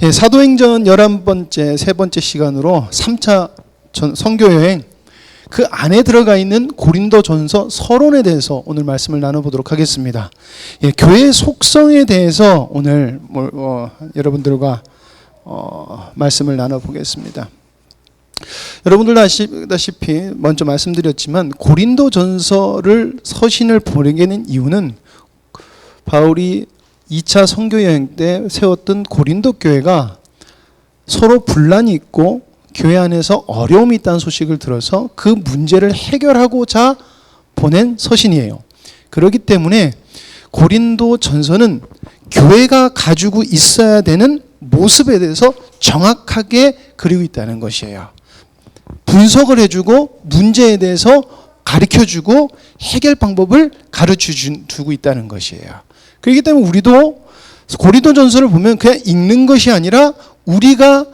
예, 사도행전 11번째, 세 번째 시간으로 3차 선교여행, 그 안에 들어가 있는 고린도전서 서론에 대해서 오늘 말씀을 나눠보도록 하겠습니다. 예, 교회의 속성에 대해서 오늘 여러분들과 말씀을 나눠보겠습니다. 여러분들 아시다시피 먼저 말씀드렸지만 고린도전서를 서신을 보내게 된 이유는 바울이 2차 선교여행 때 세웠던 고린도 교회가 서로 분란이 있고 교회 안에서 어려움이 있다는 소식을 들어서 그 문제를 해결하고자 보낸 서신이에요. 그렇기 때문에 고린도전서는 교회가 가지고 있어야 되는 모습에 대해서 정확하게 그리고 있다는 것이에요. 분석을 해주고 문제에 대해서 가르쳐주고 해결 방법을 가르쳐주고 있다는 것이에요. 그렇기 때문에 우리도 고린도전서를 보면 그냥 읽는 것이 아니라 우리가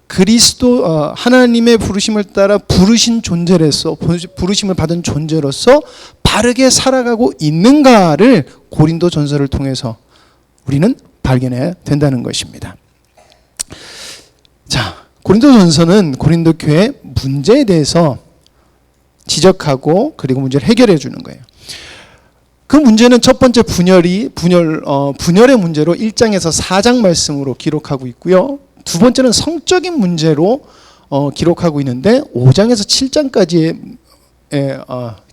그리스도 하나님의 부르심을 따라 부르신 존재로서, 부르심을 받은 존재로서 바르게 살아가고 있는가를 고린도전서를 통해서 우리는 발견해야 된다는 것입니다. 자, 고린도전서는 고린도 교회의 문제에 대해서 지적하고 그리고 문제를 해결해 주는 거예요. 그 문제는 첫 번째 분열의 문제로 1장에서 4장 말씀으로 기록하고 있고요. 두 번째는 성적인 문제로 기록하고 있는데 5장에서 7장까지에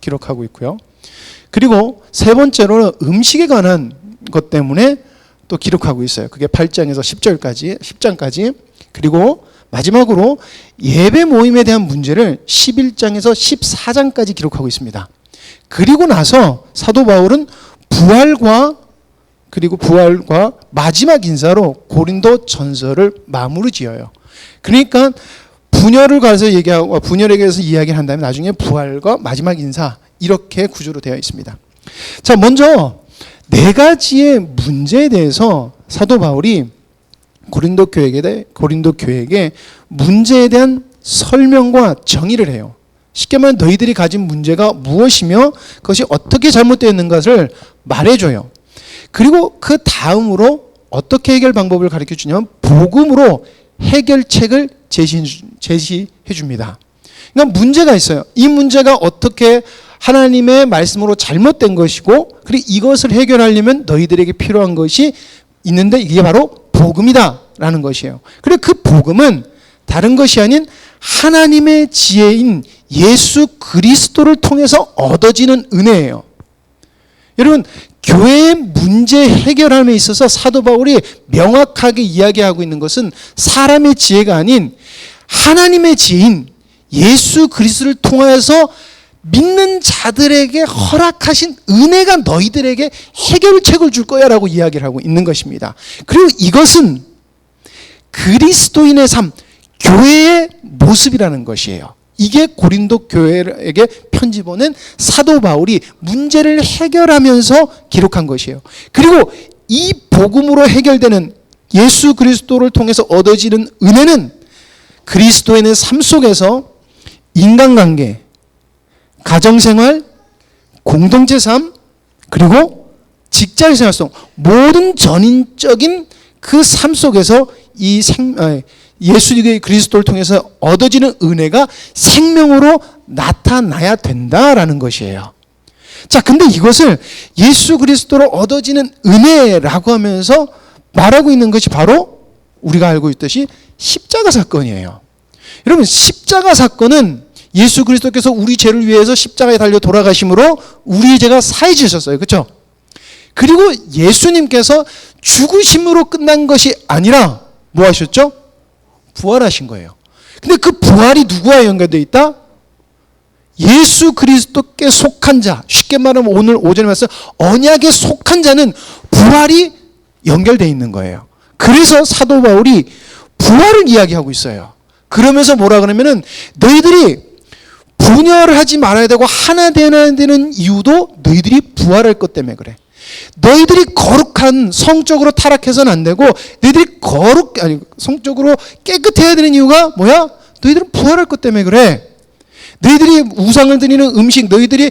기록하고 있고요. 그리고 세 번째로는 음식에 관한 것 때문에 또 기록하고 있어요. 그게 8장에서 10장까지. 그리고 마지막으로 예배 모임에 대한 문제를 11장에서 14장까지 기록하고 있습니다. 그리고 나서 사도 바울은 부활과 마지막 인사로 고린도 전서를 마무리 지어요. 그러니까 분열을 가서 얘기하고 분열에 대해서 이야기를 한 다음에 나중에 부활과 마지막 인사, 이렇게 구조로 되어 있습니다. 자, 먼저 네 가지의 문제에 대해서 사도 바울이 고린도 교회에게 문제에 대한 설명과 정의를 해요. 쉽게 말하면 너희들이 가진 문제가 무엇이며 그것이 어떻게 잘못되어 있는 것을 말해줘요. 그리고 그 다음으로 어떻게 해결 방법을 가르쳐 주냐면 복음으로 해결책을 제시해 줍니다. 그러니까 문제가 있어요. 이 문제가 어떻게 하나님의 말씀으로 잘못된 것이고, 그리고 이것을 해결하려면 너희들에게 필요한 것이 있는데 이게 바로 복음이다라는 것이에요. 그리고 그 복음은 다른 것이 아닌 하나님의 지혜인 예수 그리스도를 통해서 얻어지는 은혜예요. 여러분, 교회의 문제 해결함에 있어서 사도 바울이 명확하게 이야기하고 있는 것은 사람의 지혜가 아닌 하나님의 지혜인 예수 그리스도를 통해서 믿는 자들에게 허락하신 은혜가 너희들에게 해결책을 줄 거야 라고 이야기를 하고 있는 것입니다. 그리고 이것은 그리스도인의 삶, 교회의 모습이라는 것이에요. 이게 고린도 교회에게 편지 보낸 사도 바울이 문제를 해결하면서 기록한 것이에요. 그리고 이 복음으로 해결되는 예수 그리스도를 통해서 얻어지는 은혜는 그리스도인의 삶 속에서 인간관계, 가정생활, 공동체 삶, 그리고 직장생활 속 모든 전인적인 그 삶 속에서 예수 그리스도를 통해서 얻어지는 은혜가 생명으로 나타나야 된다라는 것이에요. 자, 근데 이것을 예수 그리스도로 얻어지는 은혜라고 하면서 말하고 있는 것이 바로 우리가 알고 있듯이 십자가 사건이에요. 여러분, 십자가 사건은 예수 그리스도께서 우리 죄를 위해서 십자가에 달려 돌아가심으로 우리의 죄가 사해지셨어요. 그렇죠? 그리고 예수님께서 죽으심으로 끝난 것이 아니라 뭐 하셨죠? 부활하신 거예요. 근데 그 부활이 누구와 연결되어 있다? 예수 그리스도께 속한 자, 쉽게 말하면 오늘 오전에 말씀 언약에 속한 자는 부활이 연결되어 있는 거예요. 그래서 사도 바울이 부활을 이야기하고 있어요. 그러면서 뭐라 그러면은 너희들이 분열을 하지 말아야 되고 하나 되어야 되는 이유도 너희들이 부활할 것 때문에 그래. 너희들이 거룩한 성적으로 타락해서는 안 되고 너희들이 성적으로 깨끗해야 되는 이유가 뭐야? 너희들은 부활할 것 때문에 그래. 너희들이 우상을 드리는 음식, 너희들이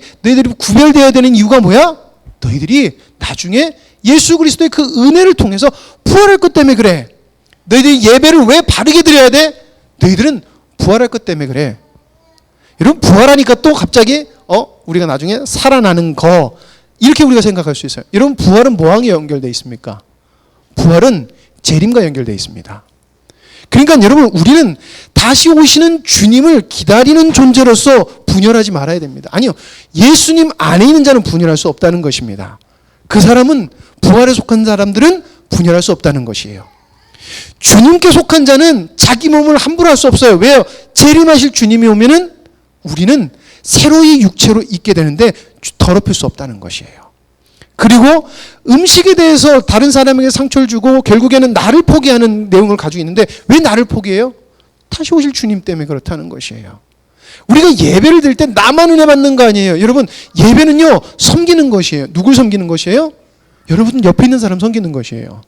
구별되어야 되는 이유가 뭐야? 너희들이 나중에 예수 그리스도의 그 은혜를 통해서 부활할 것 때문에 그래. 너희들이 예배를 왜 바르게 드려야 돼? 너희들은 부활할 것 때문에 그래. 여러분, 부활하니까 또 갑자기 우리가 나중에 살아나는 거, 이렇게 우리가 생각할 수 있어요. 여러분, 부활은 뭐와 연결되어 있습니까? 부활은 재림과 연결되어 있습니다. 그러니까 여러분, 우리는 다시 오시는 주님을 기다리는 존재로서 분열하지 말아야 됩니다. 아니요, 예수님 안에 있는 자는 분열할 수 없다는 것입니다. 그 사람은, 부활에 속한 사람들은 분열할 수 없다는 것이에요. 주님께 속한 자는 자기 몸을 함부로 할 수 없어요. 왜요? 재림하실 주님이 오면은 우리는 새로이 육체로 있게 되는데 더럽힐 수 없다는 것이에요. 그리고 음식에 대해서 다른 사람에게 상처를 주고 결국에는 나를 포기하는 내용을 가지고 있는데, 왜 나를 포기해요? 다시 오실 주님 때문에 그렇다는 것이에요. 우리가 예배를 드릴 때 나만 은혜 받는 거 아니에요. 여러분, 예배는요, 섬기는 것이에요. 누굴 섬기는 것이에요? 여러분 옆에 있는 사람 섬기는 것이에요.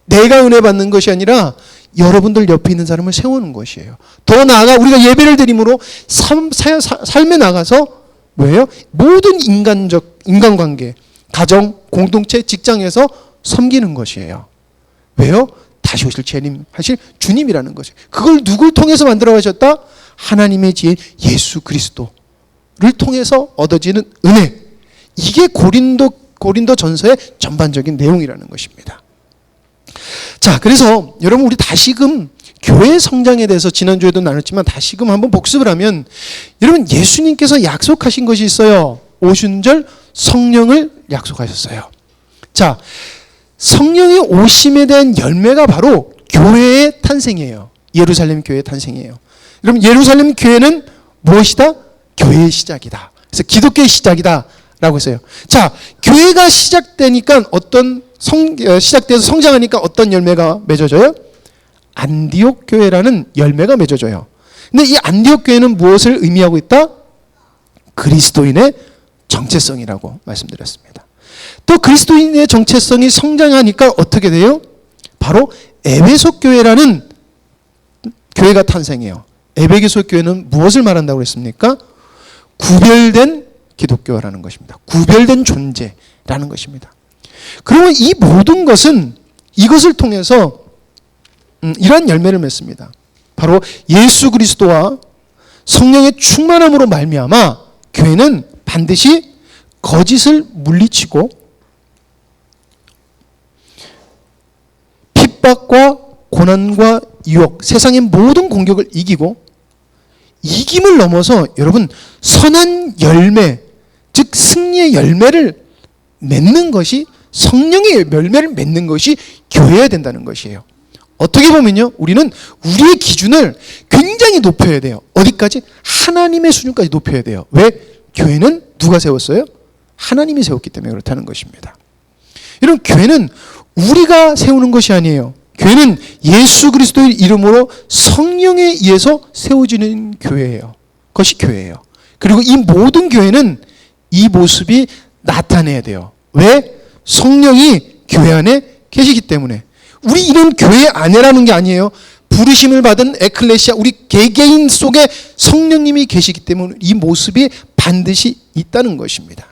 내가 은혜 받는 것이 아니라 여러분들 옆에 있는 사람을 세우는 것이에요. 더 나아가 우리가 예배를 드림으로 삶에 나가서 뭐예요? 모든 인간관계, 가정, 공동체, 직장에서 섬기는 것이에요. 왜요? 다시 오실 재림하실 주님이라는 것이에요. 그걸 누굴 통해서 만들어 가셨다? 하나님의 지혜인 예수 그리스도를 통해서 얻어지는 은혜. 이게 고린도 전서의 전반적인 내용이라는 것입니다. 자, 그래서 여러분, 우리 다시금 교회 성장에 대해서 지난주에도 나눴지만 다시금 한번 복습을 하면, 여러분, 예수님께서 약속하신 것이 있어요. 오순절 성령을 약속하셨어요. 자, 성령의 오심에 대한 열매가 바로 교회의 탄생이에요. 예루살렘 교회의 탄생이에요. 여러분, 예루살렘 교회는 무엇이다? 교회의 시작이다. 그래서 기독교의 시작이다 라고 했어요. 자, 교회가 시작되니까 시작돼서 성장하니까 어떤 열매가 맺어져요? 안디옥 교회라는 열매가 맺어져요. 근데 이 안디옥 교회는 무엇을 의미하고 있다? 그리스도인의 정체성이라고 말씀드렸습니다. 또 그리스도인의 정체성이 성장하니까 어떻게 돼요? 바로 에베소 교회라는 교회가 탄생해요. 에베소 교회는 무엇을 말한다고 했습니까? 구별된 기독교라는 것입니다. 구별된 존재라는 것입니다. 그러면 이 모든 것은 이것을 통해서 이러한 열매를 맺습니다. 바로 예수 그리스도와 성령의 충만함으로 말미암아 교회는 반드시 거짓을 물리치고 핍박과 고난과 유혹, 세상의 모든 공격을 이김을 넘어서 여러분, 선한 열매, 즉 승리의 열매를 맺는 것이, 성령의 열매를 맺는 것이 교회여야 된다는 것이에요. 어떻게 보면요, 우리는 우리의 기준을 굉장히 높여야 돼요. 어디까지? 하나님의 수준까지 높여야 돼요. 왜? 교회는 누가 세웠어요? 하나님이 세웠기 때문에 그렇다는 것입니다. 여러분, 교회는 우리가 세우는 것이 아니에요. 교회는 예수 그리스도의 이름으로 성령에 의해서 세워지는 교회예요. 그것이 교회예요. 그리고 이 모든 교회는 이 모습이 나타내야 돼요. 왜? 성령이 교회 안에 계시기 때문에. 우리 이런 교회 안에라는 게 아니에요. 부르심을 받은 에클레시아, 우리 개개인 속에 성령님이 계시기 때문에 이 모습이 반드시 있다는 것입니다.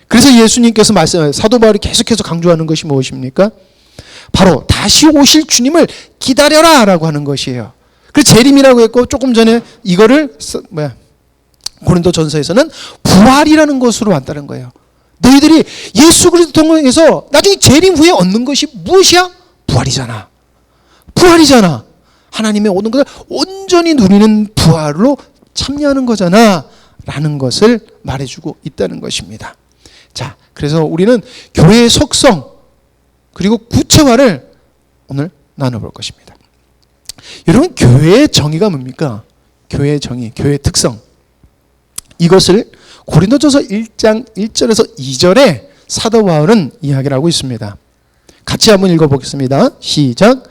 그래서 예수님께서 사도 바울이 계속해서 강조하는 것이 무엇입니까? 바로 다시 오실 주님을 기다려라 라고 하는 것이에요. 그래서 재림이라고 했고, 조금 전에 이거를 고린도 전서에서는 부활이라는 것으로 왔다는 거예요. 너희들이 예수 그리스도 통해서 나중에 재림 후에 얻는 것이 무엇이야? 부활이잖아. 부활이잖아. 하나님의 오는 것을 온전히 누리는 부활로 참여하는 거잖아 라는 것을 말해주고 있다는 것입니다. 자, 그래서 우리는 교회의 속성 그리고 구체화를 오늘 나눠볼 것입니다. 여러분, 교회의 정의가 뭡니까? 교회의 정의, 교회의 특성. 이것을 고린도전서 1장 1절에서 2절에 사도 바울은 이야기를 하고 있습니다. 같이 한번 읽어보겠습니다. 시작.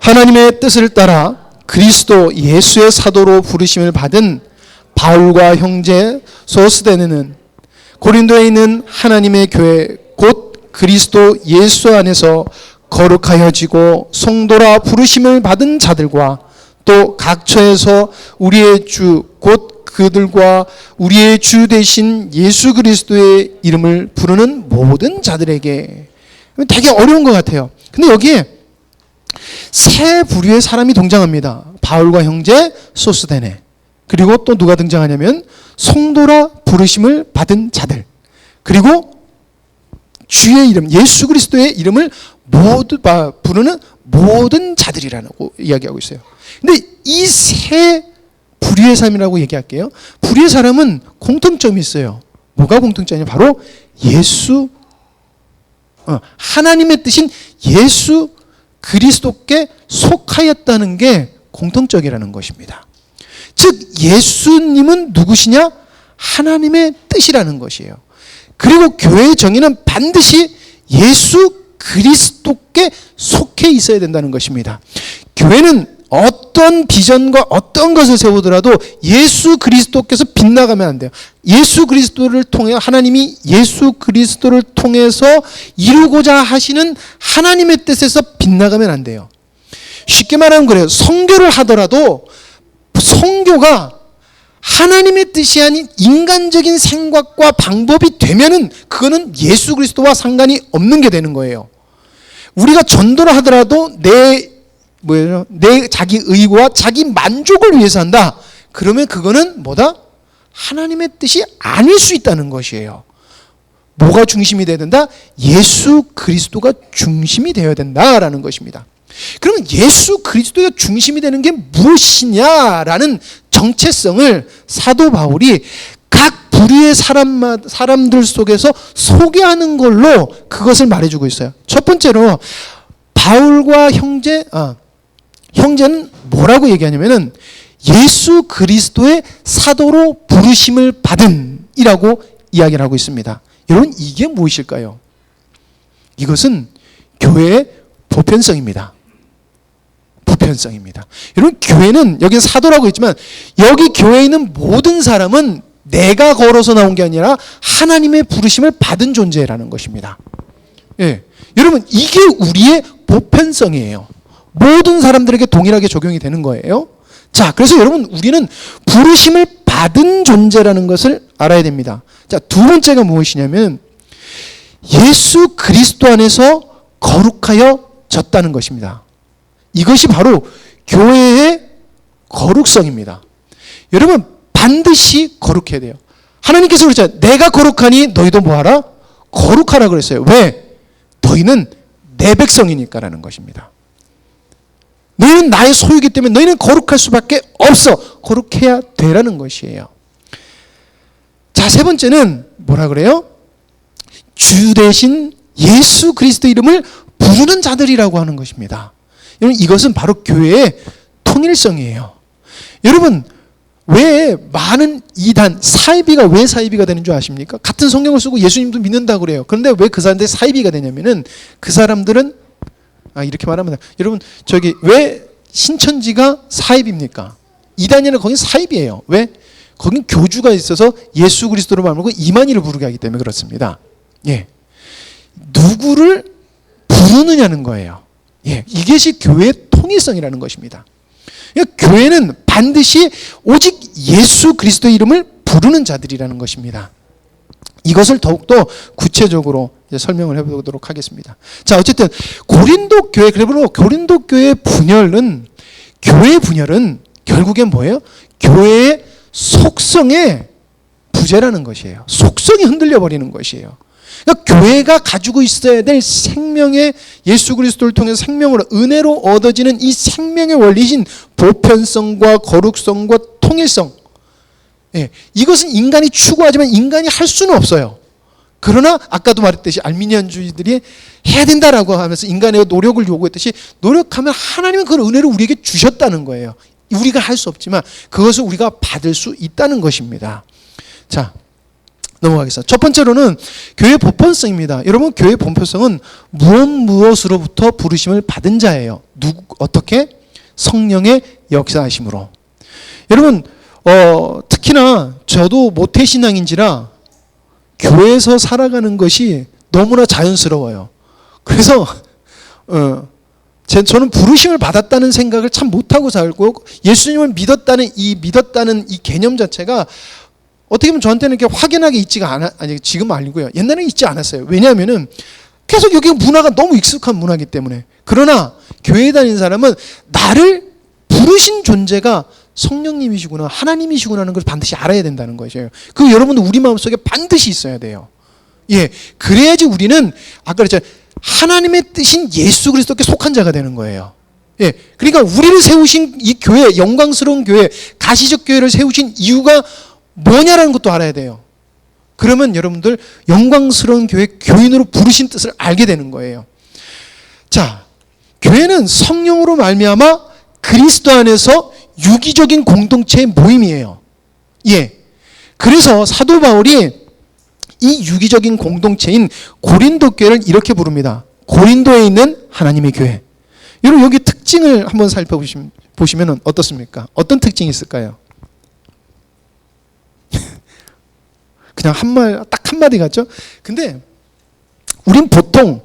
하나님의 뜻을 따라 그리스도 예수의 사도로 부르심을 받은 바울과 형제 소스데네는 고린도에 있는 하나님의 교회 곧 그리스도 예수 안에서 거룩하여지고 성도라 부르심을 받은 자들과 또 각처에서 우리의 주 곧 그들과 우리의 주 되신 예수 그리스도의 이름을 부르는 모든 자들에게. 되게 어려운 것 같아요. 근데 여기에 세 부류의 사람이 등장합니다. 바울과 형제 소스데네. 그리고 또 누가 등장하냐면 성도라 부르심을 받은 자들. 그리고 주의 이름, 예수 그리스도의 이름을 모두 부르는 모든 자들이라고 이야기하고 있어요. 근데 이 세 부류의 사람이라고 얘기할게요. 부류의 사람은 공통점이 있어요. 뭐가 공통점이냐? 바로 하나님의 뜻인 예수 그리스도께 속하였다는 게 공통적이라는 것입니다. 즉 예수님은 누구시냐? 하나님의 뜻이라는 것이에요. 그리고 교회의 정의는 반드시 예수 그리스도께 속해 있어야 된다는 것입니다. 교회는 어떤 비전과 어떤 것을 세우더라도 예수 그리스도께서 빗나가면 안 돼요. 예수 그리스도를 통해 하나님이 예수 그리스도를 통해서 이루고자 하시는 하나님의 뜻에서 빗나가면 안 돼요. 쉽게 말하면 그래요. 선교를 하더라도 선교가 하나님의 뜻이 아닌 인간적인 생각과 방법이 되면은 그거는 예수 그리스도와 상관이 없는 게 되는 거예요. 우리가 전도를 하더라도 내 자기 의와 자기 만족을 위해서 한다. 그러면 그거는 뭐다? 하나님의 뜻이 아닐 수 있다는 것이에요. 뭐가 중심이 되어야 된다? 예수 그리스도가 중심이 되어야 된다라는 것입니다. 그러면 예수 그리스도가 중심이 되는 게 무엇이냐라는 정체성을 사도 바울이 각 부류의 사람들 속에서 소개하는 걸로 그것을 말해주고 있어요. 첫 번째로 바울과 형제는 뭐라고 얘기하냐면은 예수 그리스도의 사도로 부르심을 받은 이라고 이야기를 하고 있습니다. 여러분 이게 무엇일까요? 이것은 교회의 보편성입니다. 보편성입니다. 여러분 교회는 여기 사도라고 했지만 여기 교회에 있는 모든 사람은 내가 걸어서 나온 게 아니라 하나님의 부르심을 받은 존재라는 것입니다. 예, 여러분 이게 우리의 보편성이에요. 모든 사람들에게 동일하게 적용이 되는 거예요. 자, 그래서 여러분 우리는 부르심을 받은 존재라는 것을 알아야 됩니다. 자, 두 번째가 무엇이냐면 예수 그리스도 안에서 거룩하여 졌다는 것입니다. 이것이 바로 교회의 거룩성입니다. 여러분 반드시 거룩해야 돼요. 하나님께서 그랬잖아요. 내가 거룩하니 너희도 뭐하라? 거룩하라 그랬어요. 왜? 너희는 내 백성이니까라는 것입니다. 너희는 나의 소유이기 때문에 너희는 거룩할 수밖에 없어. 거룩해야 되라는 것이에요. 자, 세 번째는 뭐라 그래요? 주 대신 예수 그리스도 이름을 부르는 자들이라고 하는 것입니다. 여러분 이것은 바로 교회의 통일성이에요. 여러분 왜 많은 이단, 사이비가 왜 사이비가 되는 줄 아십니까? 같은 성경을 쓰고 예수님도 믿는다고 그래요. 그런데 왜 그 사람들이 사이비가 되냐면은 그 사람들은 이렇게 말하면 여러분 왜 신천지가 사입입니까? 이단이는 거긴 사입이에요. 왜? 거긴 교주가 있어서 예수 그리스도로 말하고 이만희를 부르게 하기 때문에 그렇습니다. 예, 누구를 부르느냐는 거예요. 예, 이것이 교회의 통일성이라는 것입니다. 교회는 반드시 오직 예수 그리스도의 이름을 부르는 자들이라는 것입니다. 이것을 더욱더 구체적으로 이제 설명을 해보도록 하겠습니다. 자, 어쨌든 고린도 교회, 그리고 고린도 교회의 분열은 결국엔 뭐예요? 교회의 속성의 부재라는 것이에요. 속성이 흔들려 버리는 것이에요. 그러니까 교회가 가지고 있어야 될 생명의 예수 그리스도를 통해서 생명으로 은혜로 얻어지는 이 생명의 원리신 보편성과 거룩성과 통일성, 예, 이것은 인간이 추구하지만 인간이 할 수는 없어요. 그러나 아까도 말했듯이 알미니안주의들이 해야 된다라고 하면서 인간의 노력을 요구했듯이 노력하면 하나님은 그 은혜를 우리에게 주셨다는 거예요. 우리가 할 수 없지만 그것을 우리가 받을 수 있다는 것입니다. 자, 넘어가겠습니다. 첫 번째로는 교회의 보편성입니다. 여러분 교회의 보편성은 무엇으로부터 부르심을 받은 자예요. 어떻게? 성령의 역사하심으로. 여러분 특히나 저도 모태신앙인지라 교회에서 살아가는 것이 너무나 자연스러워요. 그래서 저는 부르심을 받았다는 생각을 참 못하고 살고 예수님을 믿었다는 이 개념 자체가 어떻게 보면 저한테는 이렇게 확연하게 있지가 지금 아니고요. 옛날에는 있지 않았어요. 왜냐하면은 계속 여기 문화가 너무 익숙한 문화이기 때문에. 그러나 교회 다니는 사람은 나를 부르신 존재가 성령님이시구나, 하나님이시구나 하는 걸 반드시 알아야 된다는 것이에요. 그 여러분도 우리 마음속에 반드시 있어야 돼요. 예, 그래야지 우리는 아까 그랬잖아요. 하나님의 뜻인 예수 그리스도께 속한 자가 되는 거예요. 예, 그러니까 우리를 세우신 이 교회, 영광스러운 교회, 가시적 교회를 세우신 이유가 뭐냐라는 것도 알아야 돼요. 그러면 여러분들 영광스러운 교회 교인으로 부르신 뜻을 알게 되는 거예요. 자, 교회는 성령으로 말미암아 그리스도 안에서 유기적인 공동체의 모임이에요. 예, 그래서 사도 바울이 이 유기적인 공동체인 고린도 교회를 이렇게 부릅니다. 고린도에 있는 하나님의 교회. 여러분 여기 특징을 한번 살펴보시면 어떻습니까? 어떤 특징이 있을까요? 그냥 딱 한마디 같죠? 근데 우린 보통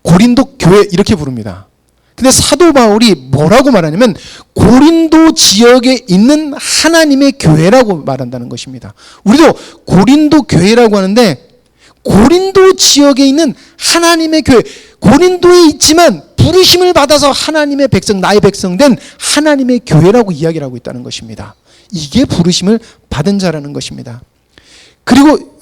고린도 교회 이렇게 부릅니다. 근데 사도 바울이 뭐라고 말하냐면 고린도 지역에 있는 하나님의 교회라고 말한다는 것입니다. 우리도 고린도 교회라고 하는데 고린도 지역에 있는 하나님의 교회, 고린도에 있지만 부르심을 받아서 하나님의 백성, 나의 백성 된 하나님의 교회라고 이야기를 하고 있다는 것입니다. 이게 부르심을 받은 자라는 것입니다. 그리고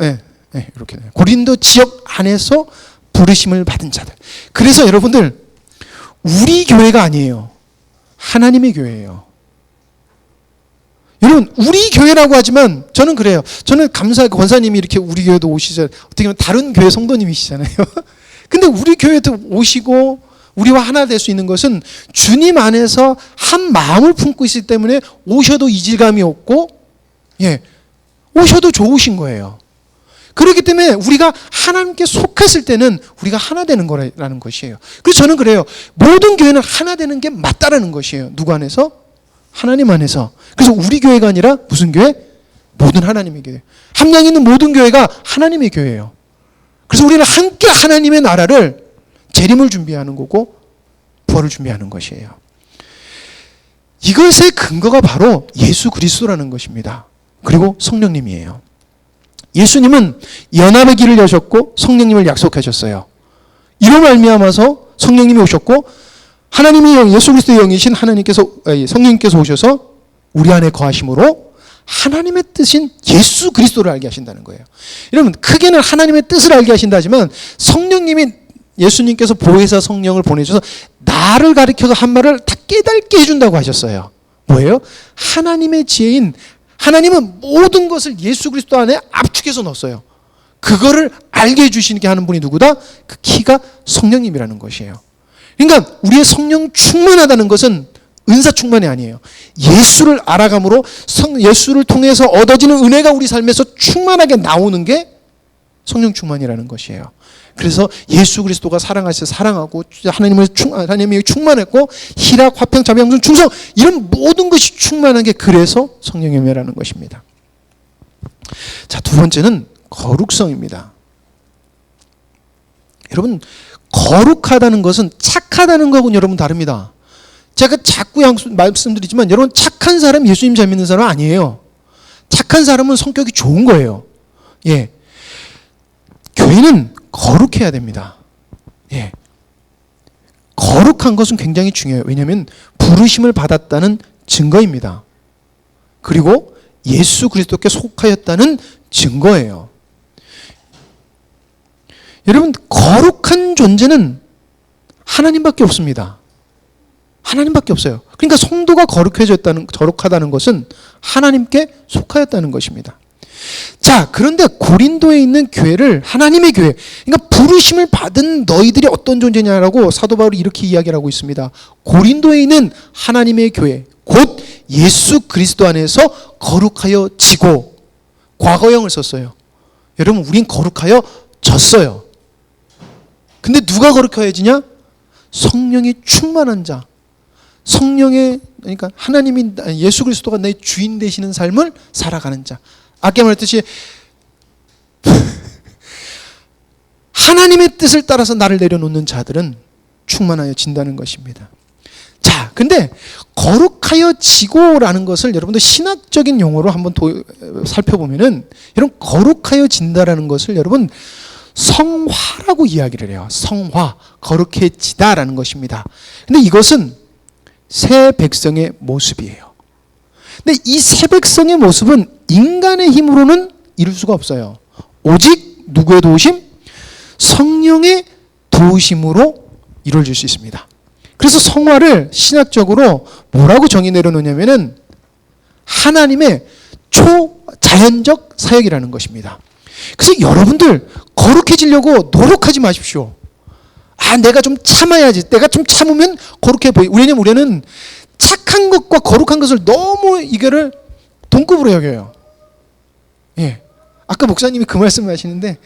이렇게 고린도 지역 안에서 부르심을 받은 자들. 그래서 여러분들 우리 교회가 아니에요. 하나님의 교회예요. 여러분 우리 교회라고 하지만 저는 그래요. 저는 감사하게 권사님이 이렇게 우리 교회도 오시잖아요. 어떻게 보면 다른 교회 성도님이시잖아요. 근데 우리 교회도 오시고 우리와 하나 될 수 있는 것은 주님 안에서 한 마음을 품고 있기 때문에 오셔도 이질감이 없고 오셔도 좋으신 거예요. 그렇기 때문에 우리가 하나님께 속했을 때는 우리가 하나 되는 거라는 것이에요. 그래서 저는 그래요. 모든 교회는 하나 되는 게 맞다라는 것이에요. 누구 안에서? 하나님 안에서. 그래서 우리 교회가 아니라 무슨 교회? 모든 하나님의 교회. 함량에 있는 모든 교회가 하나님의 교회예요. 그래서 우리는 함께 하나님의 나라를 재림을 준비하는 거고 부활을 준비하는 것이에요. 이것의 근거가 바로 예수 그리스도라는 것입니다. 그리고 성령님이에요. 예수님은 연합의 길을 여셨고 성령님을 약속하셨어요. 이로 말미암아서 성령님이 오셨고 하나님의 영, 예수 그리스도의 영이신 성령님께서 오셔서 우리 안에 거하심으로 하나님의 뜻인 예수 그리스도를 알게 하신다는 거예요. 여러분 크게는 하나님의 뜻을 알게 하신다지만 성령님이 예수님께서 보혜사 성령을 보내셔서 나를 가리켜서 한 말을 다 깨닫게 해준다고 하셨어요. 뭐예요? 하나님의 지혜인 하나님은 모든 것을 예수 그리스도 안에 압축해서 넣었어요. 그거를 알게 해주시게 하는 분이 누구다? 그 키가 성령님이라는 것이에요. 그러니까 우리의 성령 충만하다는 것은 은사 충만이 아니에요. 예수를 알아감으로 예수를 통해서 얻어지는 은혜가 우리 삶에서 충만하게 나오는 게 성령 충만이라는 것이에요. 그래서 예수 그리스도가 사랑하셔서 사랑하고 하나님이 충만했고 희락, 화평, 자비, 양존, 충성 이런 모든 것이 충만한 게 그래서 성령의 열매라는 것입니다. 자, 두 번째는 거룩성입니다. 여러분 거룩하다는 것은 착하다는 거하고는 여러분 다릅니다. 제가 자꾸 말씀드리지만 여러분 착한 사람 예수님 잘 믿는 사람 아니에요. 착한 사람은 성격이 좋은 거예요. 예, 교회는 거룩해야 됩니다. 예, 거룩한 것은 굉장히 중요해요. 왜냐하면 부르심을 받았다는 증거입니다. 그리고 예수 그리스도께 속하였다는 증거예요. 여러분 거룩한 존재는 하나님밖에 없습니다. 하나님밖에 없어요. 그러니까 성도가 거룩하다는 것은 하나님께 속하였다는 것입니다. 자, 그런데 고린도에 있는 교회를 하나님의 교회, 그러니까 부르심을 받은 너희들이 어떤 존재냐라고 사도 바울이 이렇게 이야기를 하고 있습니다. 고린도에 있는 하나님의 교회, 곧 예수 그리스도 안에서 거룩하여 지고, 과거형을 썼어요. 여러분 우린 거룩하여 졌어요. 근데 누가 거룩해지냐? 성령이 충만한 자, 그러니까 하나님이 예수 그리스도가 내 주인 되시는 삶을 살아가는 자. 아까 말했듯이 하나님의 뜻을 따라서 나를 내려놓는 자들은 충만하여 진다는 것입니다. 자, 근데 거룩하여 지고라는 것을 여러분들 신학적인 용어로 한번 살펴보면은 여러분 거룩하여 진다라는 것을 여러분 성화라고 이야기를 해요. 성화, 거룩해지다라는 것입니다. 근데 이것은 새 백성의 모습이에요. 근데 이 새 백성의 모습은 인간의 힘으로는 이룰 수가 없어요. 오직 누구의 도우심? 성령의 도우심으로 이루어질 수 있습니다. 그래서 성화를 신학적으로 뭐라고 정의 내려놓냐면은 하나님의 초자연적 사역이라는 것입니다. 그래서 여러분들 거룩해지려고 노력하지 마십시오. 내가 좀 참아야지. 내가 좀 참으면 거룩해 보이. 왜냐면 우리는 착한 것과 거룩한 것을 너무 이거를 동급으로 여겨요. 예. 아까 목사님이 그 말씀을 하시는데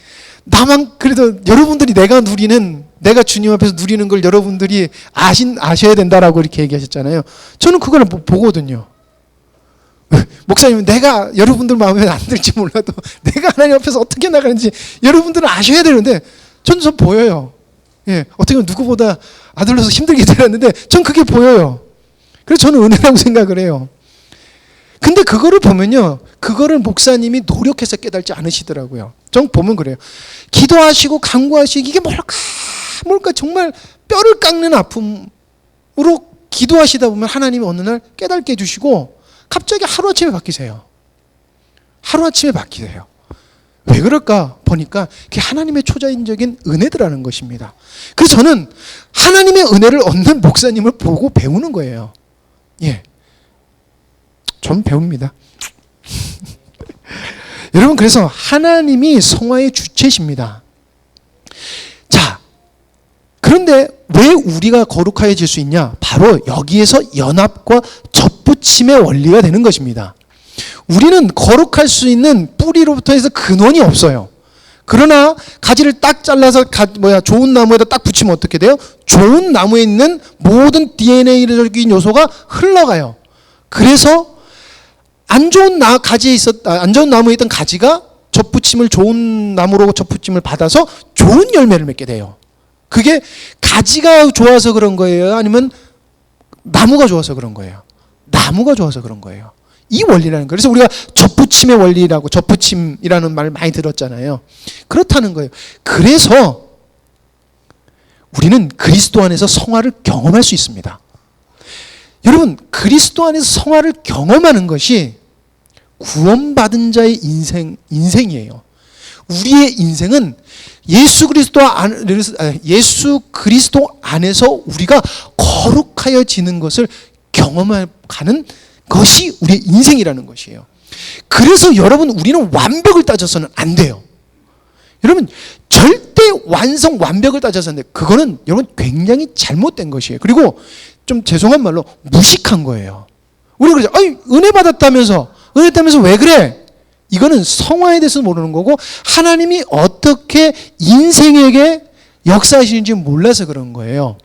나만 그래도 여러분들이 내가 주님 앞에서 누리는 걸 여러분들이 아셔야 된다라고 이렇게 얘기하셨잖아요. 저는 그걸 보거든요. 목사님은 내가 여러분들 마음에 안 들지 몰라도 내가 하나님 앞에서 어떻게 나가는지 여러분들은 아셔야 되는데 전 보여요. 예, 어떻게 보면 누구보다 아들로서 힘들게 살았는데 전 그게 보여요. 그래서 저는 은혜라고 생각을 해요. 근데 그거를 보면요, 그거를 목사님이 노력해서 깨달지 않으시더라고요. 전 보면 그래요. 기도하시고 간구하시고 이게 뭘까 정말 뼈를 깎는 아픔으로 기도하시다 보면 하나님이 어느 날 깨닫게 해주시고 갑자기 하루아침에 바뀌세요. 하루아침에 바뀌세요. 왜 그럴까 보니까 그게 하나님의 초자연적인 은혜들라는 것입니다. 그래서 저는 하나님의 은혜를 얻는 목사님을 보고 배우는 거예요. 예, 전 배웁니다. 여러분, 그래서 하나님이 성화의 주체십니다. 자, 그런데 왜 우리가 거룩해질 수 있냐? 바로 여기에서 연합과 접붙임의 원리가 되는 것입니다. 우리는 거룩할 수 있는 뿌리로부터 해서 근원이 없어요. 그러나 가지를 딱 잘라서 좋은 나무에다 딱 붙이면 어떻게 돼요? 좋은 나무에 있는 모든 DNA적인 요소가 흘러가요. 그래서 안 좋은 나무에 있던 가지가 좋은 나무로 접붙임을 받아서 좋은 열매를 맺게 돼요. 그게 가지가 좋아서 그런 거예요? 아니면 나무가 좋아서 그런 거예요? 나무가 좋아서 그런 거예요. 이 원리라는 거예요. 그래서 우리가 접붙임의 원리라고, 접붙임이라는 말을 많이 들었잖아요. 그렇다는 거예요. 그래서 우리는 그리스도 안에서 성화를 경험할 수 있습니다. 여러분, 그리스도 안에서 성화를 경험하는 것이 구원받은 자의 인생이에요. 우리의 인생은 예수 그리스도 안에서 우리가 거룩하여지는 것을 경험하는 것이 우리의 인생이라는 것이에요. 그래서 여러분, 우리는 완벽을 따져서는 안 돼요. 여러분, 절대 완벽을 따져서 안 돼요. 그거는 여러분 굉장히 잘못된 것이에요. 그리고 좀 죄송한 말로 무식한 거예요. 우리가 그러죠. 은혜 받았다면서 왜 그래? 이거는 성화에 대해서 모르는 거고 하나님이 어떻게 인생에게 역사하시는지 몰라서 그런 거예요.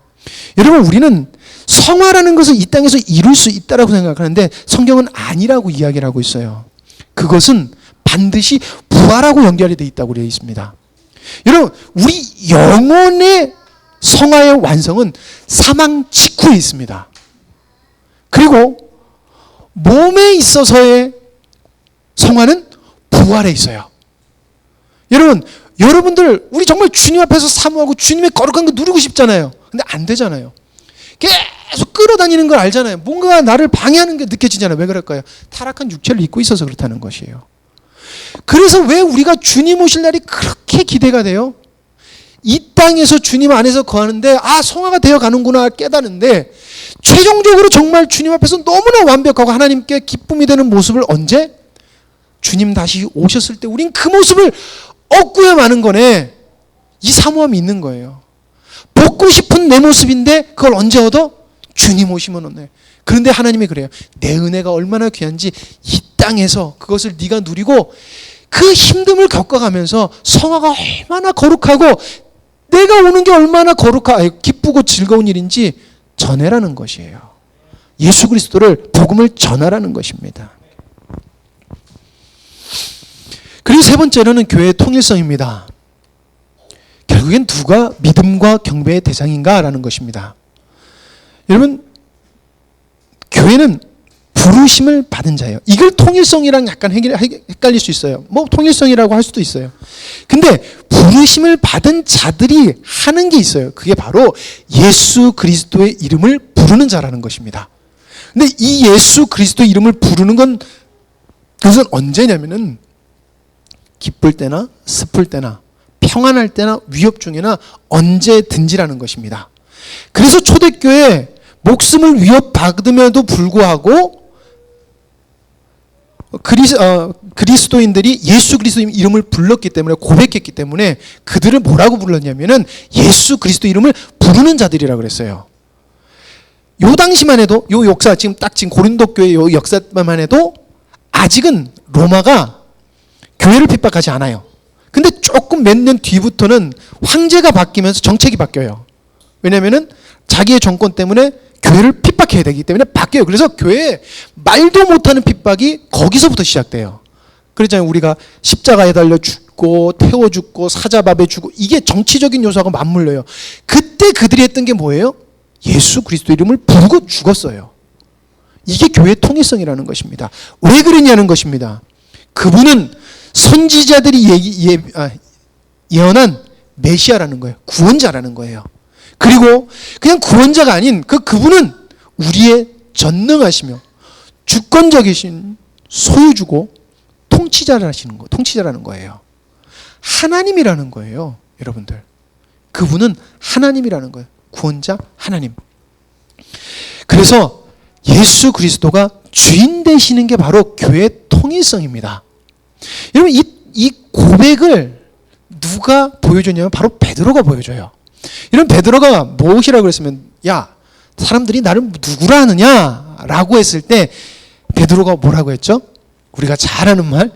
여러분, 우리는 성화라는 것을 이 땅에서 이룰 수 있다라고 생각하는데 성경은 아니라고 이야기를 하고 있어요. 그것은 반드시 부활하고 연결이 되어 있다고 되어 있습니다. 여러분, 우리 영혼의 성화의 완성은 사망 직후에 있습니다. 그리고 몸에 있어서의 성화는 부활에 있어요. 여러분들 우리 정말 주님 앞에서 사모하고 주님의 거룩한 거 누리고 싶잖아요. 근데 안 되잖아요. 계속 끌어다니는 걸 알잖아요. 뭔가 나를 방해하는 게 느껴지잖아요. 왜 그럴까요? 타락한 육체를 입고 있어서 그렇다는 것이에요. 그래서 왜 우리가 주님 오실 날이 그렇게 기대가 돼요? 이 땅에서 주님 안에서 거하는데 성화가 되어 가는구나 깨닫는데 최종적으로 정말 주님 앞에서 너무나 완벽하고 하나님께 기쁨이 되는 모습을 언제? 주님 다시 오셨을 때 우린 그 모습을 얻고야 마는 거네. 이 사모함이 있는 거예요. 벗고 싶은 내 모습인데 그걸 언제 얻어? 주님 오시면 얻네. 그런데 하나님이 그래요. 내 은혜가 얼마나 귀한지 이 땅에서 그것을 네가 누리고 그 힘듦을 겪어가면서 성화가 얼마나 거룩하고 내가 오는 게 얼마나 기쁘고 즐거운 일인지 전해라는 것이에요. 예수 그리스도를 복음을 전하라는 것입니다. 그리고 세 번째로는 교회의 통일성입니다. 결국엔 누가 믿음과 경배의 대상인가라는 것입니다. 여러분, 교회는 부르심을 받은 자예요. 이걸 통일성이랑 약간 헷갈릴 수 있어요. 뭐 통일성이라고 할 수도 있어요. 근데 부르심을 받은 자들이 하는 게 있어요. 그게 바로 예수 그리스도의 이름을 부르는 자라는 것입니다. 근데 이 예수 그리스도의 이름을 부르는 건 그것은 언제냐면은 기쁠 때나 슬플 때나 평안할 때나 위협 중에나 언제든지라는 것입니다. 그래서 초대교회 목숨을 위협받음에도 불구하고 그리스도인들이 예수 그리스도 이름을 불렀기 때문에, 고백했기 때문에 그들을 뭐라고 불렀냐면은 예수 그리스도 이름을 부르는 자들이라고 그랬어요. 요 당시만 해도, 요 역사, 지금 고린도 교회 요 역사만 해도 아직은 로마가 교회를 핍박하지 않아요. 근데 조금 몇 년 뒤부터는 황제가 바뀌면서 정책이 바뀌어요. 왜냐면은 자기의 정권 때문에 교회를 핍박해야 되기 때문에 바뀌어요. 그래서 교회에 말도 못하는 핍박이 거기서부터 시작돼요. 그랬잖아요. 우리가 십자가에 달려 죽고 태워 죽고 사자밥에 죽고, 이게 정치적인 요소하고 맞물려요. 그때 그들이 했던 게 뭐예요? 예수 그리스도 이름을 부르고 죽었어요. 이게 교회의 통일성이라는 것입니다. 왜 그러냐는 것입니다. 그분은 선지자들이 예언한 메시아라는 거예요. 구원자라는 거예요. 그리고 그냥 구원자가 아닌 그분은 우리의 전능하시며 주권적이신 소유주고 통치자라는 거예요. 하나님이라는 거예요, 여러분들. 그분은 하나님이라는 거예요. 구원자 하나님. 그래서 예수 그리스도가 주인 되시는 게 바로 교회의 통일성입니다. 여러분, 이 고백을 누가 보여줬냐면 바로 베드로가 보여줘요. 이런 베드로가 무엇이라고 그랬으면, 야, 사람들이 나를 누구라 하느냐 라고 했을 때 베드로가 뭐라고 했죠? 우리가 잘 아는 말,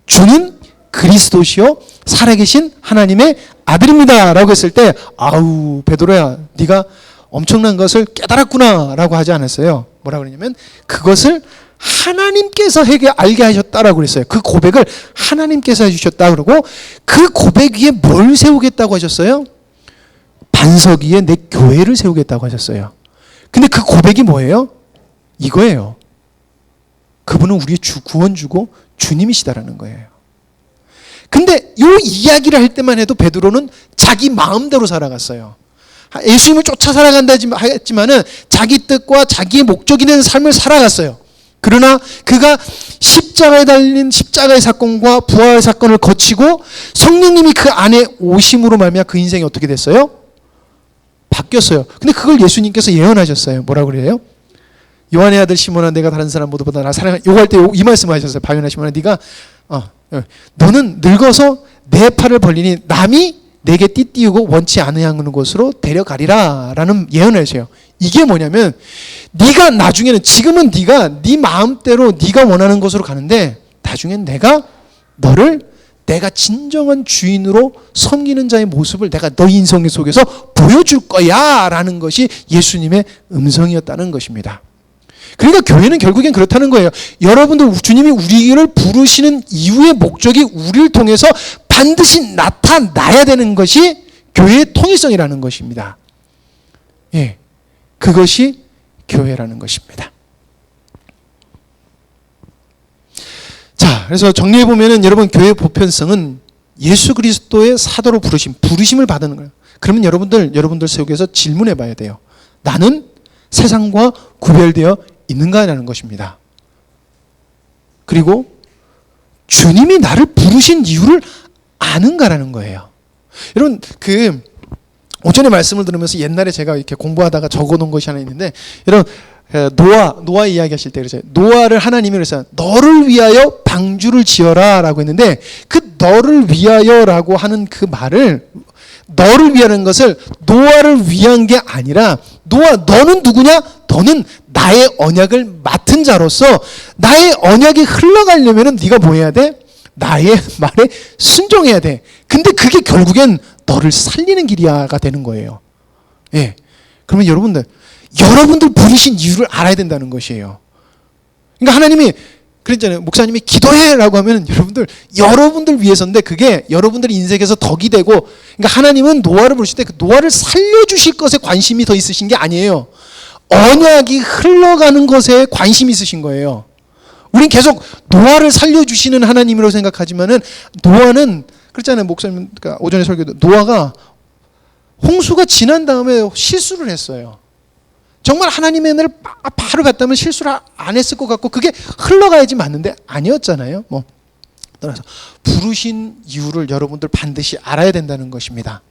주는 그리스도시요 살아계신 하나님의 아들입니다 라고 했을 때, 아우 베드로야, 네가 엄청난 것을 깨달았구나 라고 하지 않았어요. 뭐라고 그러냐면 그것을 하나님께서 알게 하셨다라고 그랬어요. 그 고백을 하나님께서 해주셨다 그러고, 그 고백 위에 뭘 세우겠다고 하셨어요? 반석 위에 내 교회를 세우겠다고 하셨어요. 근데 그 고백이 뭐예요? 이거예요. 그분은 우리의 구원주고 주님이시다라는 거예요. 근데 이 이야기를 할 때만 해도 베드로는 자기 마음대로 살아갔어요. 예수님을 쫓아 살아간다 했지만은 자기 뜻과 자기의 목적이 되는 삶을 살아갔어요. 그러나 그가 십자가에 달린 십자가의 사건과 부활의 사건을 거치고 성령님이 그 안에 오심으로 말미암아 그 인생이 어떻게 됐어요? 바뀌었어요. 근데 그걸 예수님께서 예언하셨어요. 뭐라고 그래요? 요한의 아들 시몬아, 내가 다른 사람 모두보다 나 사랑해. 요거 할 때 이 말씀을 하셨어요. 바요나 시몬아, 네가 너는 늙어서 내 팔을 벌리니 남이 내게 띠띠우고 원치 않으하는 곳으로 데려가리라 라는 예언을 하세요. 이게 뭐냐면 네가 나중에는, 지금은 네가 네 마음대로 네가 원하는 곳으로 가는데 나중엔 내가 진정한 주인으로 섬기는 자의 모습을 내가 너 인생 속에서 보여줄 거야 라는 것이 예수님의 음성이었다는 것입니다. 그러니까 교회는 결국엔 그렇다는 거예요. 여러분들, 주님이 우리를 부르시는 이유의 목적이 우리를 통해서 반드시 나타나야 되는 것이 교회의 통일성이라는 것입니다. 예, 그것이 교회라는 것입니다. 자, 그래서 정리해 보면은 여러분, 교회의 보편성은 예수 그리스도의 사도로 부르심을 받는 거예요. 그러면 여러분들 속에서 질문해 봐야 돼요. 나는 세상과 구별되어 있는가라는 것입니다. 그리고 주님이 나를 부르신 이유를 아는가라는 거예요. 여러분, 오전에 말씀을 들으면서 옛날에 제가 이렇게 공부하다가 적어놓은 것이 하나 있는데, 여러분, 노아 이야기하실 때 그랬어요. 노아를 하나님이 그랬어요. 너를 위하여 방주를 지어라 라고 했는데, 그 너를 위하여라고 하는 그 말을, 너를 위하는 것을 노아를 위한 게 아니라, 노아, 너는 누구냐? 너는 나의 언약을 맡은 자로서 나의 언약이 흘러가려면 네가 뭐 해야 돼? 나의 말에 순종해야 돼. 근데 그게 결국엔 너를 살리는 길이야가 되는 거예요. 예. 그러면 여러분들 부르신 이유를 알아야 된다는 것이에요. 그러니까 하나님이 그랬잖아요. 목사님이 기도해라고 하면 여러분들 위해서인데, 그게 여러분들 인생에서 덕이 되고, 그러니까 하나님은 노아를 부르실 때 그 노아를 살려주실 것에 관심이 더 있으신 게 아니에요. 언약이 흘러가는 것에 관심이 있으신 거예요. 우린 계속 노아를 살려주시는 하나님으로 생각하지만은 노아는 그렇잖아요. 목사님 오전에 설교도 노아가 홍수가 지난 다음에 실수를 했어요. 정말 하나님의 은혜를 바로 갔다면 실수를 안 했을 것 같고 그게 흘러가야지 맞는데 아니었잖아요. 따라서 부르신 이유를 여러분들 반드시 알아야 된다는 것입니다.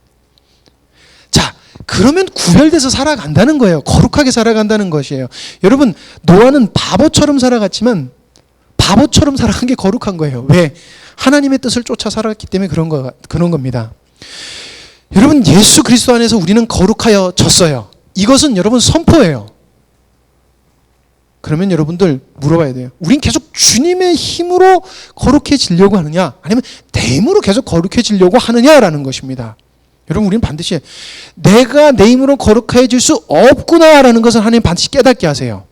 자, 그러면 구별돼서 살아간다는 거예요. 거룩하게 살아간다는 것이에요. 여러분, 노아는 바보처럼 살아갔지만 바보처럼 살아간 게 거룩한 거예요. 왜? 하나님의 뜻을 쫓아 살아갔기 때문에 그런 겁니다. 여러분, 예수 그리스도 안에서 우리는 거룩하여졌어요. 이것은 여러분 선포예요. 그러면 여러분들 물어봐야 돼요. 우린 계속 주님의 힘으로 거룩해지려고 하느냐 아니면 내 힘으로 계속 거룩해지려고 하느냐라는 것입니다. 여러분, 우리는 반드시 내가 내 힘으로 거룩해질 수 없구나라는 것을 하나님 반드시 깨닫게 하세요.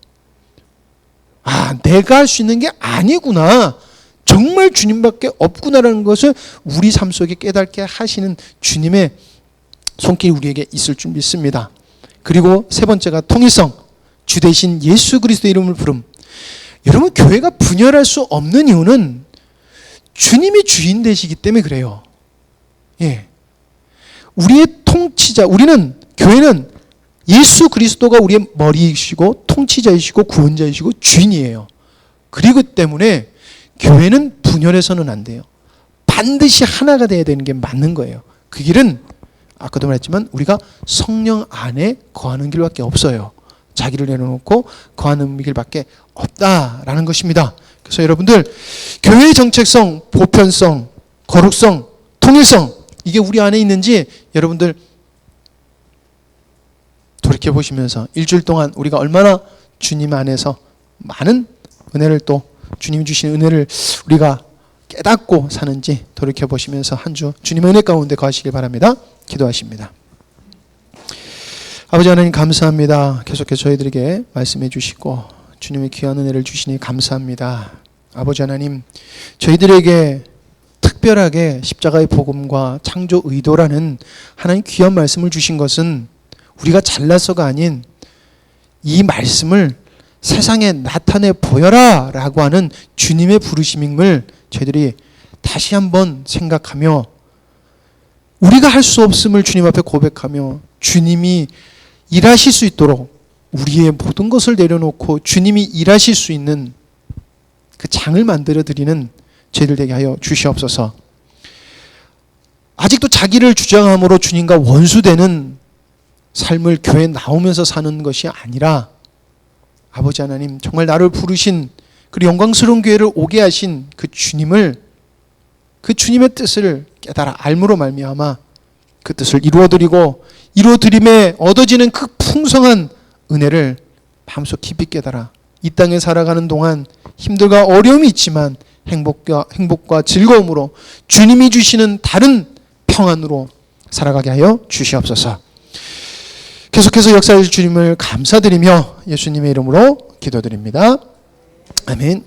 아, 내가 할 수 있는 게 아니구나. 정말 주님밖에 없구나라는 것을 우리 삶 속에 깨닫게 하시는 주님의 손길이 우리에게 있을 줄 믿습니다. 그리고 세 번째가 통일성. 주 대신 예수 그리스도의 이름을 부름. 여러분, 교회가 분열할 수 없는 이유는 주님이 주인 되시기 때문에 그래요. 예. 우리의 통치자, 교회는 예수 그리스도가 우리의 머리이시고 통치자이시고 구원자이시고 주인이에요. 그리고 때문에 교회는 분열해서는 안 돼요. 반드시 하나가 돼야 되는 게 맞는 거예요. 그 길은 아까도 말했지만 우리가 성령 안에 거하는 길밖에 없어요. 자기를 내려놓고 거하는 길밖에 없다라는 것입니다. 그래서 여러분들, 교회의 정체성, 보편성, 거룩성, 통일성, 이게 우리 안에 있는지 여러분들 돌이켜보시면서 일주일 동안 우리가 얼마나 주님 안에서 많은 은혜를, 또 주님이 주신 은혜를 우리가 깨닫고 사는지 돌이켜보시면서 한 주 주님의 은혜 가운데 거하시길 바랍니다. 기도하십니다. 아버지 하나님, 감사합니다. 계속해서 저희들에게 말씀해 주시고 주님의 귀한 은혜를 주시니 감사합니다. 아버지 하나님, 저희들에게 특별하게 십자가의 복음과 창조 의도라는 하나님 귀한 말씀을 주신 것은 우리가 잘나서가 아닌 이 말씀을 세상에 나타내 보여라 라고 하는 주님의 부르심임을 저희들이 다시 한번 생각하며 우리가 할 수 없음을 주님 앞에 고백하며 주님이 일하실 수 있도록 우리의 모든 것을 내려놓고 주님이 일하실 수 있는 그 장을 만들어 드리는 저희들 되게 하여 주시옵소서. 아직도 자기를 주장함으로 주님과 원수되는 삶을 교회에 나오면서 사는 것이 아니라 아버지 하나님, 정말 나를 부르신 그 영광스러운 교회를 오게 하신 그 주님을, 그 주님의 뜻을 깨달아 알므로 말미암아 그 뜻을 이루어드리고 이루어드림에 얻어지는 그 풍성한 은혜를 마음속 깊이 깨달아 이 땅에 살아가는 동안 힘들과 어려움이 있지만 행복과 즐거움으로 주님이 주시는 다른 평안으로 살아가게 하여 주시옵소서. 계속해서 역사해 주님을 감사드리며 예수님의 이름으로 기도드립니다. 아멘.